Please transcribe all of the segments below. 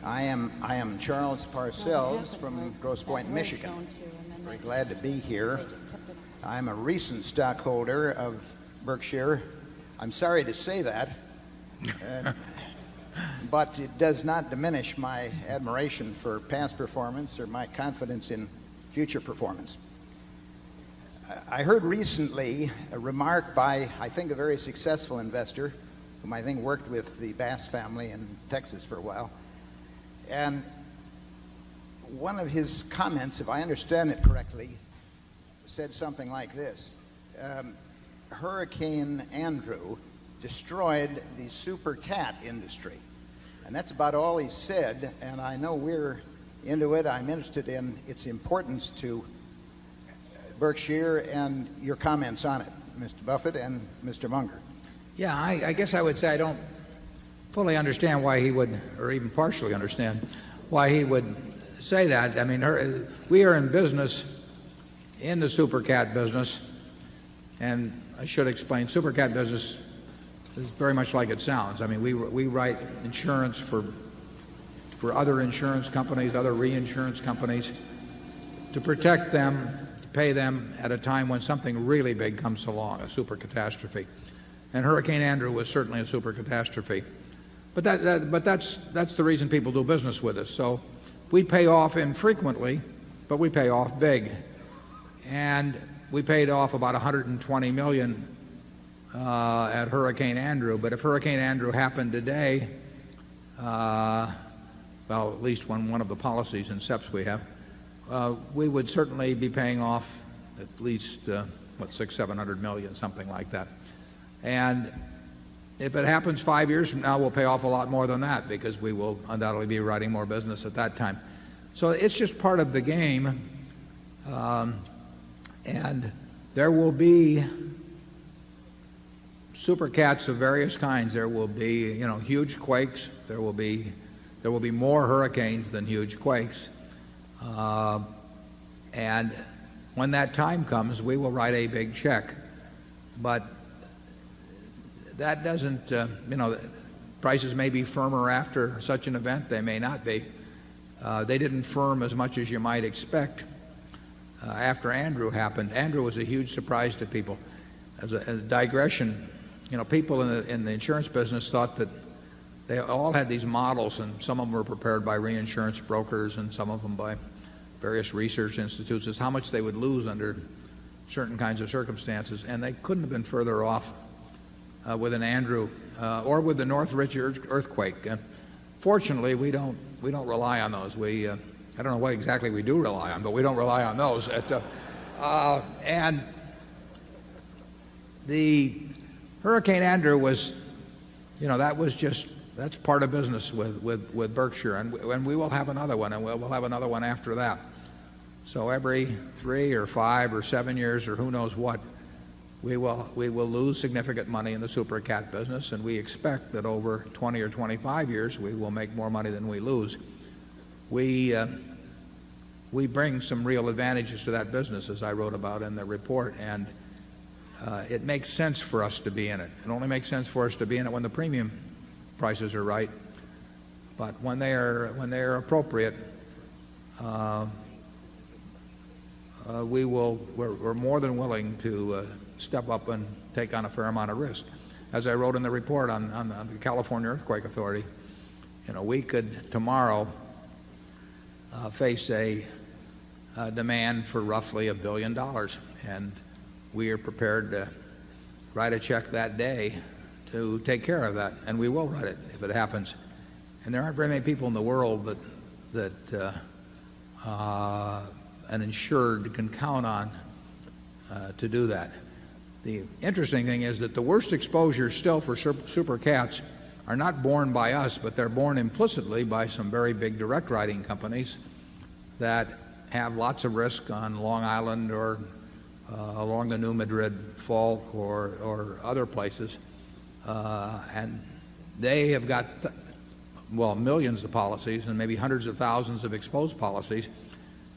I am Charles Parcells from Grosse Pointe, Michigan. Very glad to be here. I'm a recent stockholder of Berkshire. I'm sorry to say that, but it does not diminish my admiration for past performance or my confidence in future performance. I heard recently a remark by, I think, a very successful investor whom I think worked with the Bass family in Texas for a while. And one of his comments, if I understand it correctly, said something like this. Hurricane Andrew destroyed the super cat industry. And that's about all he said, and I know we're into it. I'm interested in its importance to Berkshire and your comments on it, Mr. Buffett and Mr. Munger. Yeah, I guess I would say I don't fully understand why he would, or even partially understand why he would say that. I mean, we are in business, in the super cat business, and I should explain, super cat business is very much like it sounds. I mean, we write insurance for other insurance companies, other reinsurance companies, to protect them, to pay them at a time when something really big comes along, a super catastrophe. And Hurricane Andrew was certainly a super catastrophe. But that's the reason people do business with us. So we pay off infrequently, but we pay off big. And we paid off about $120 million at Hurricane Andrew. But if Hurricane Andrew happened today, well, at least one of the policies in SEPs we have, we would certainly be paying off at least, $600-700 million, something like that. And if it happens 5 years from now, we'll pay off a lot more than that because we will undoubtedly be writing more business at that time. So it's just part of the game. And there will be super cats of various kinds. There will be, huge quakes. There will be more hurricanes than huge quakes. And when that time comes, we will write a big check. But that doesn't, prices may be firmer after such an event. They may not be. They didn't firm as much as you might expect after Andrew happened. Andrew was a huge surprise to people. As a digression, people in the insurance business thought that they all had these models, and some of them were prepared by reinsurance brokers and some of them by various research institutes, as how much they would lose under certain kinds of circumstances. And they couldn't have been further off with an Andrew or with the Northridge earthquake. Fortunately, we don't rely on those. I don't know what exactly we do rely on, but we don't rely on those. And the Hurricane Andrew was, that's part of business with Berkshire, and we will have another one, and we'll have another one after that. So every 3 or 5 or 7 years, or who knows what, we will lose significant money in the super cat business, and we expect that over 20 or 25 years we will make more money than we lose. We bring some real advantages to that business, as I wrote about in the report, and it makes sense for us to be in it. It only makes sense for us to be in it when the premium prices are right. But when they are appropriate, we're more than willing to step up and take on a fair amount of risk. As I wrote in the report on the California Earthquake Authority, we could tomorrow face a demand for roughly $1 billion, and we are prepared to write a check that day to take care of that, and we will write it if it happens. And there aren't very many people in the world that an insured can count on to do that. The interesting thing is that the worst exposures still for super cats are not borne by us, but they're borne implicitly by some very big direct writing companies that have lots of risk on Long Island or along the New Madrid Fault or other places. And they have got, millions of policies and maybe hundreds of thousands of exposed policies,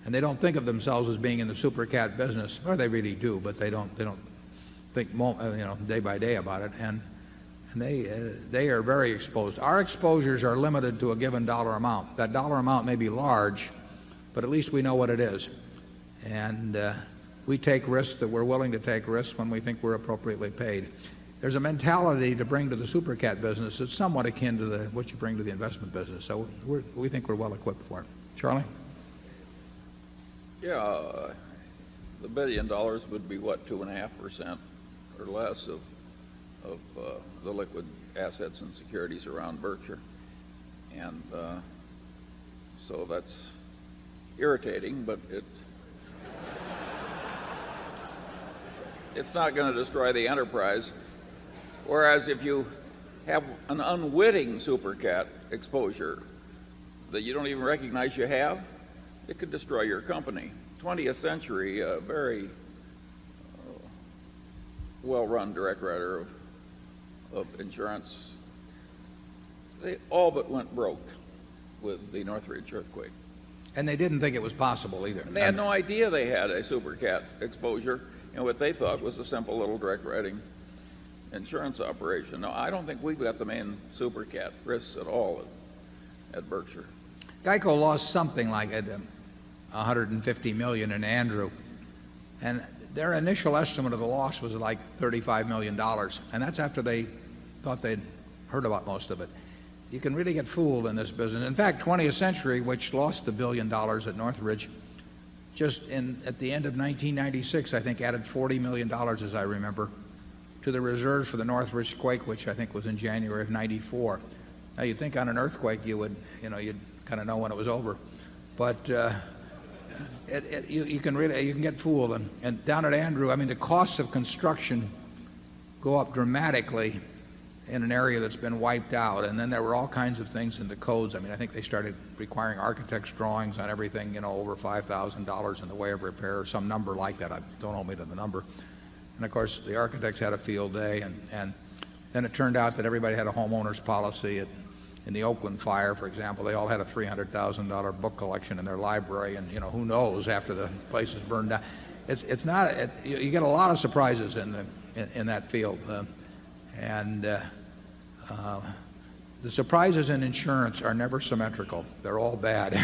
and they don't think of themselves as being in the super cat business, or they really do, but they don't think day by day about it. And And they are very exposed. Our exposures are limited to a given dollar amount. That dollar amount may be large, but at least we know what it is. And we take risks that we're willing to take risks when we think we're appropriately paid. There's a mentality to bring to the super cat business that's somewhat akin to what you bring to the investment business. So we think we're well equipped for it. Charlie? Yeah, the $1 billion would be what, 2.5% or less of the liquid assets and securities around Berkshire, and so that's irritating, but it's not going to destroy the enterprise. Whereas if you have an unwitting super cat exposure that you don't even recognize you have, it could destroy your company. 20th Century, a very well-run direct writer of insurance, they all but went broke with the Northridge earthquake. And they didn't think it was possible either. And they had no idea they had a super cat exposure in what they thought was a simple little direct writing insurance operation. No, I don't think we've got the main super cat risks at all at Berkshire. GEICO lost something like $150 million in Andrew, and their initial estimate of the loss was like $35 million, and that's after they thought they'd heard about most of it. You can really get fooled in this business. In fact, 20th Century, which lost $1 billion at Northridge, just at the end of 1996, I think added $40 million, as I remember, to the reserves for the Northridge quake, which I think was in January of '94. Now, you'd think on an earthquake you'd kind of know when it was over, but you can get fooled. And down at Andrew, I mean, the costs of construction go up dramatically in an area that's been wiped out, and then there were all kinds of things in the codes. I mean, I think they started requiring architect's drawings on everything, over $5,000 in the way of repair, or some number like that. Don't hold me to the number. And of course, the architects had a field day, and then it turned out that everybody had a homeowner's policy. In the Oakland fire, for example, they all had a $300,000 book collection in their library, and who knows after the place is burned down. It's not. You get a lot of surprises in that field, and the surprises in insurance are never symmetrical. They're all bad.